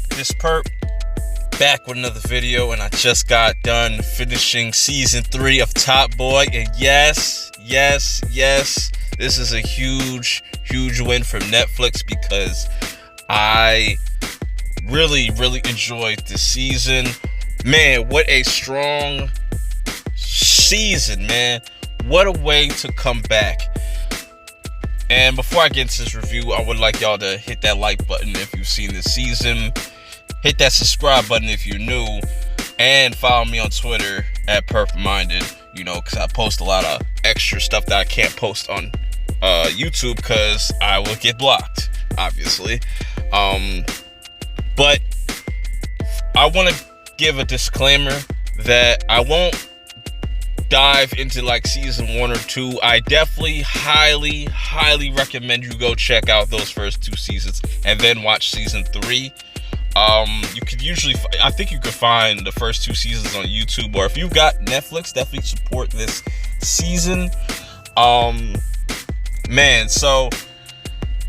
This perp back with another video, and I just got done finishing season 3 of Top Boy, and yes, this is a huge win from Netflix because I really enjoyed this season. Man, what a strong season, man. What a way to come back. And before I get into this review, I would like y'all to hit that like button if you've seen this season. Hit that subscribe button if you're new. And follow me on Twitter at PerfMinded. You know, because I post a lot of extra stuff that I can't post on YouTube because I will get blocked, obviously. But I want to give a disclaimer that I won't dive into like season 1 or 2. I definitely highly recommend you go check out those first 2 seasons and then watch season 3. You could usually, I think you could find the first 2 seasons on YouTube, or if you've got Netflix, definitely support this season. Man, so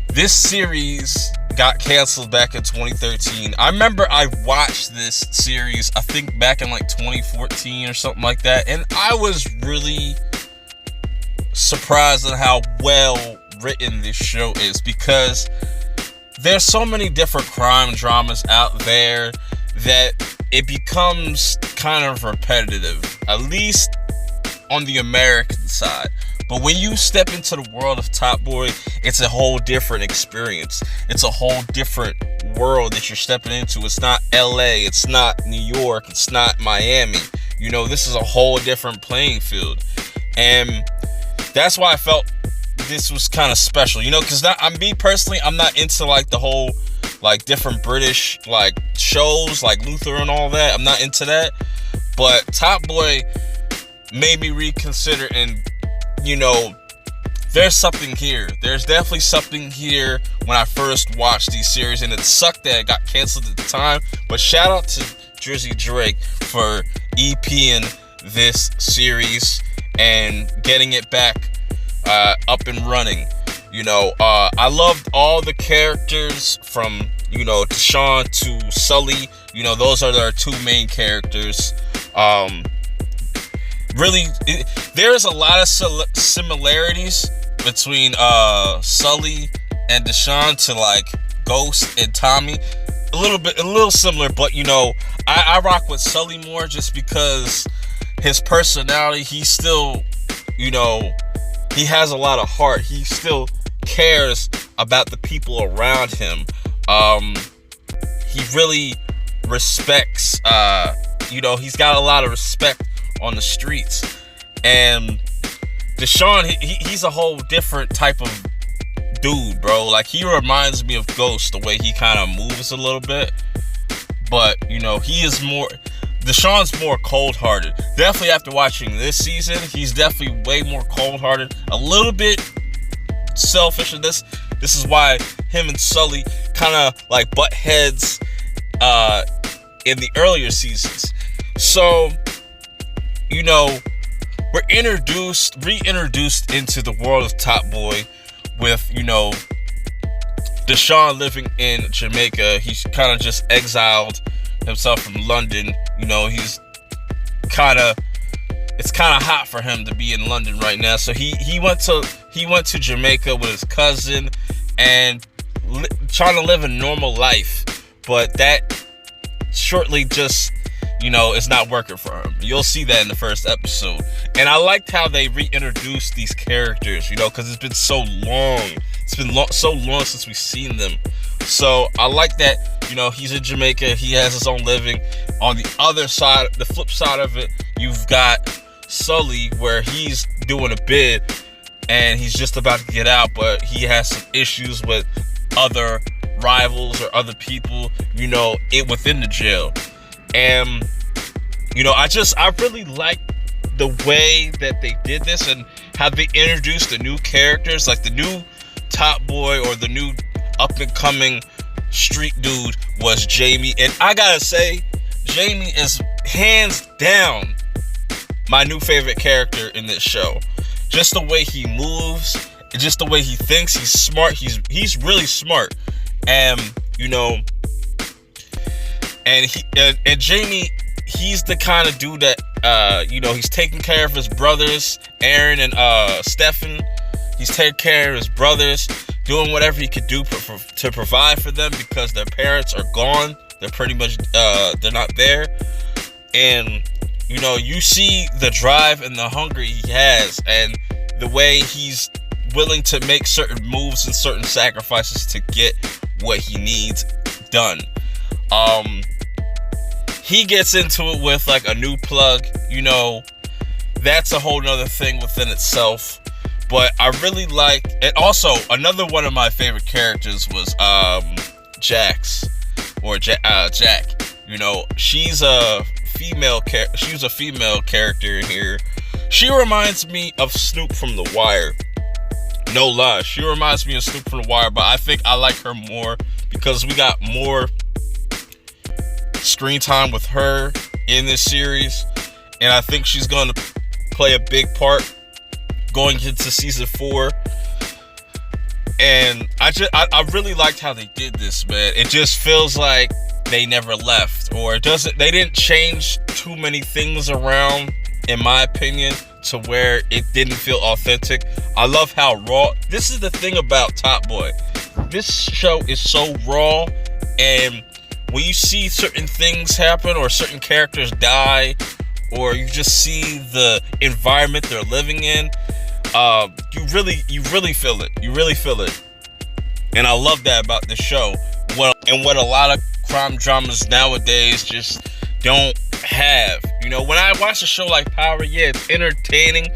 this series got canceled back in 2013. I remember I watched this series, I think back in like 2014 or something like that, and I was really surprised at how well written this show is, because there's so many different crime dramas out there that it becomes kind of repetitive, at least on the American side. But when you step into the world of Top Boy, it's a whole different experience. It's a whole different world that you're stepping into. It's not LA, it's not New York, it's not Miami. You know, this is a whole different playing field. And that's why I felt this was kind of special, you know, because me personally, I'm not into like the whole like different British like shows like Luther and all that. I'm not into that. But Top Boy made me reconsider, and you know, there's something here. There's definitely something here when I first watched these series, and it sucked that it got canceled at the time. But shout out to Drizzy Drake for EPing this series and getting it back up and running. You know, I loved all the characters from, you know, Dushane to Sully. You know, those are our 2 main characters. Really, there's a lot of similarities between Sully and Dushane to like Ghost and Tommy. A little similar, but you know, I rock with Sully more just because his personality. He's still, you know, he has a lot of heart. He still cares about the people around him. He really respects. You know, he's got a lot of respect on the streets. And Dushane, he's a whole different type of dude, bro. Like, he reminds me of Ghost, the way he kind of moves a little bit. But, you know, Deshaun's more cold-hearted. Definitely after watching this season, he's definitely way more cold-hearted. A little bit selfish in this. This is why him and Sully kind of like butt heads in the earlier seasons. So, you know, we're reintroduced into the world of Top Boy with, you know, Dushane living in Jamaica. He's kind of just exiled himself from London. You know, it's kind of hot for him to be in London right now. So he went to Jamaica with his cousin and trying to live a normal life, but that shortly just, you know, it's not working for him. You'll see that in the first episode. And I liked how they reintroduced these characters, you know, because it's been so long. It's been so long since we've seen them. So I like that, you know, he's in Jamaica. He has his own living. On the other side, the flip side of it, you've got Sully, where he's doing a bid and he's just about to get out, but he has some issues with other rivals or other people, you know, within the jail. And, you know, I really like the way that they did this and how they introduced the new characters, like the new Top Boy or the new up and coming street dude was Jamie. And I gotta say, Jamie is hands down my new favorite character in this show. Just the way he moves, just the way he thinks. He's smart. He's really smart. And you know, and Jamie, he's the kind of dude that you know, he's taking care of his brothers, Aaron and Stefan. He's taking care of his brothers, doing whatever he could do to provide for them, because their parents are gone. They're pretty much they're not there. And you know, you see the drive and the hunger he has, and the way he's willing to make certain moves and certain sacrifices to get what he needs done. He gets into it with like a new plug, you know, that's a whole nother thing within itself. But I really like, and also another one of my favorite characters was Jax, or Jack. You know, she's a female character here. She reminds me of Snoop from The Wire. No lie, she reminds me of Snoop from The Wire, but I think I like her more because we got more screen time with her in this series, and I think she's going to play a big part going into season 4. And I really liked how they did this, man. It just feels like they never left, or they didn't change too many things around, in my opinion, to where it didn't feel authentic. I love how raw. This is the thing about Top Boy. This show is so raw, and when you see certain things happen, or certain characters die, or you just see the environment they're living in, you really feel it. You really feel it. And I love that about this show. What a lot of crime dramas nowadays just don't have. You know, when I watch a show like Power, yeah, it's entertaining,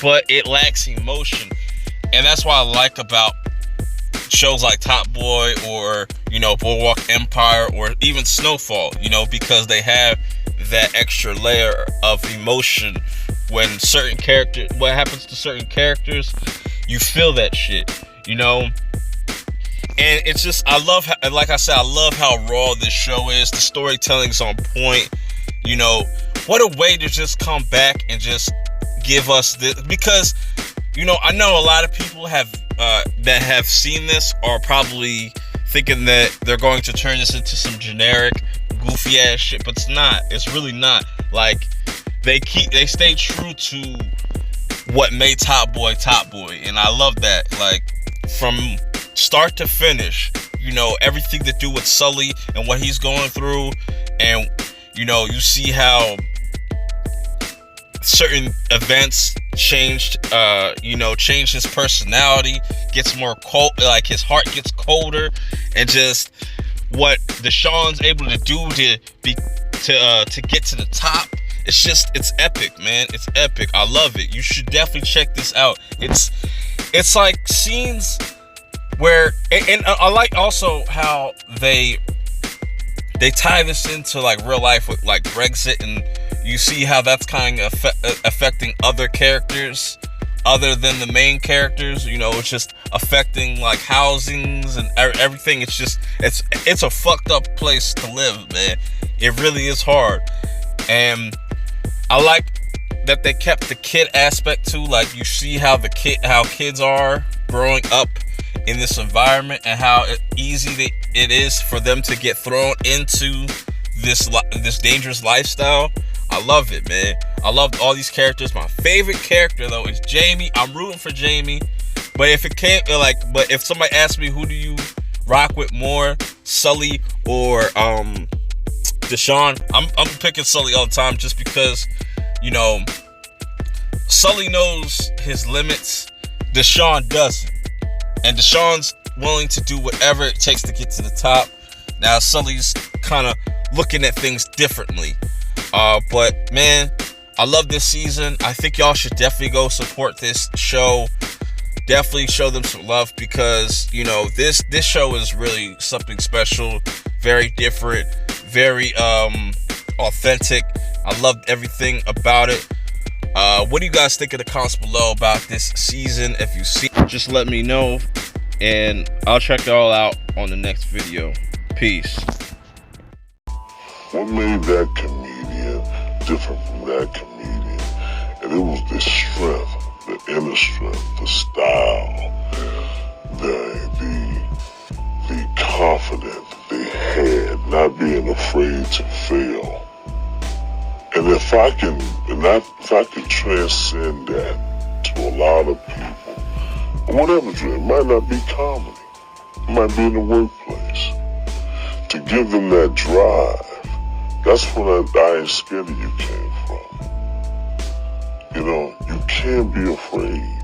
but it lacks emotion. And that's what I like about shows like Top Boy, or, you know, Boardwalk Empire, or even Snowfall, you know, because they have that extra layer of emotion. When what happens to certain characters, you feel that shit, you know. And it's just, I love how raw this show is. The storytelling's on point. You know, what a way to just come back and just give us this, because, you know, I know a lot of people that have seen this are probably thinking that they're going to turn this into some generic, goofy ass shit, but it's not. It's really not. Like, they stay true to what made Top Boy, and I love that. Like, from start to finish, you know, everything to do with Sully and what he's going through, and you know, you see how certain events changed his personality, gets more cold, like his heart gets colder, and just what Dushane's able to do to get to the top. It's epic, man. It's epic. I love it. You should definitely check this out. It's like scenes where, and I like also how they tie this into like real life with like Brexit, and you see how that's kind of affecting other characters other than the main characters. You know, it's just affecting like housings and everything. It's a fucked up place to live, man. It really is hard. And I like that they kept the kid aspect too. Like, you see how kids are growing up in this environment, and how easy it is for them to get thrown into this dangerous lifestyle. I love it, man. I love all these characters. My favorite character though is Jamie. I'm rooting for Jamie, but if somebody asks me who do you rock with more, Sully or Dushane, I'm picking Sully all the time, just because, you know, Sully knows his limits, Dushane doesn't. And Deshaun's willing to do whatever it takes to get to the top. Now Sully's kind of looking at things differently. But man, I love this season. I think y'all should definitely go support this show. Definitely show them some love, because, you know, this show is really something special, very different, very authentic. I loved everything about it. What do you guys think in the comments below about this season? If you see, just let me know, and I'll check y'all out on the next video. Peace. What made that comedian different from that comedian? And it was the strength, the inner strength, the style, the confidence they had, not being afraid to fail. And if I can transcend that to a lot of people, whatever, it might not be comedy, it might be in the workplace, to give them that drive, that's when I Ain't Scared of You came from. You know, you can't be afraid.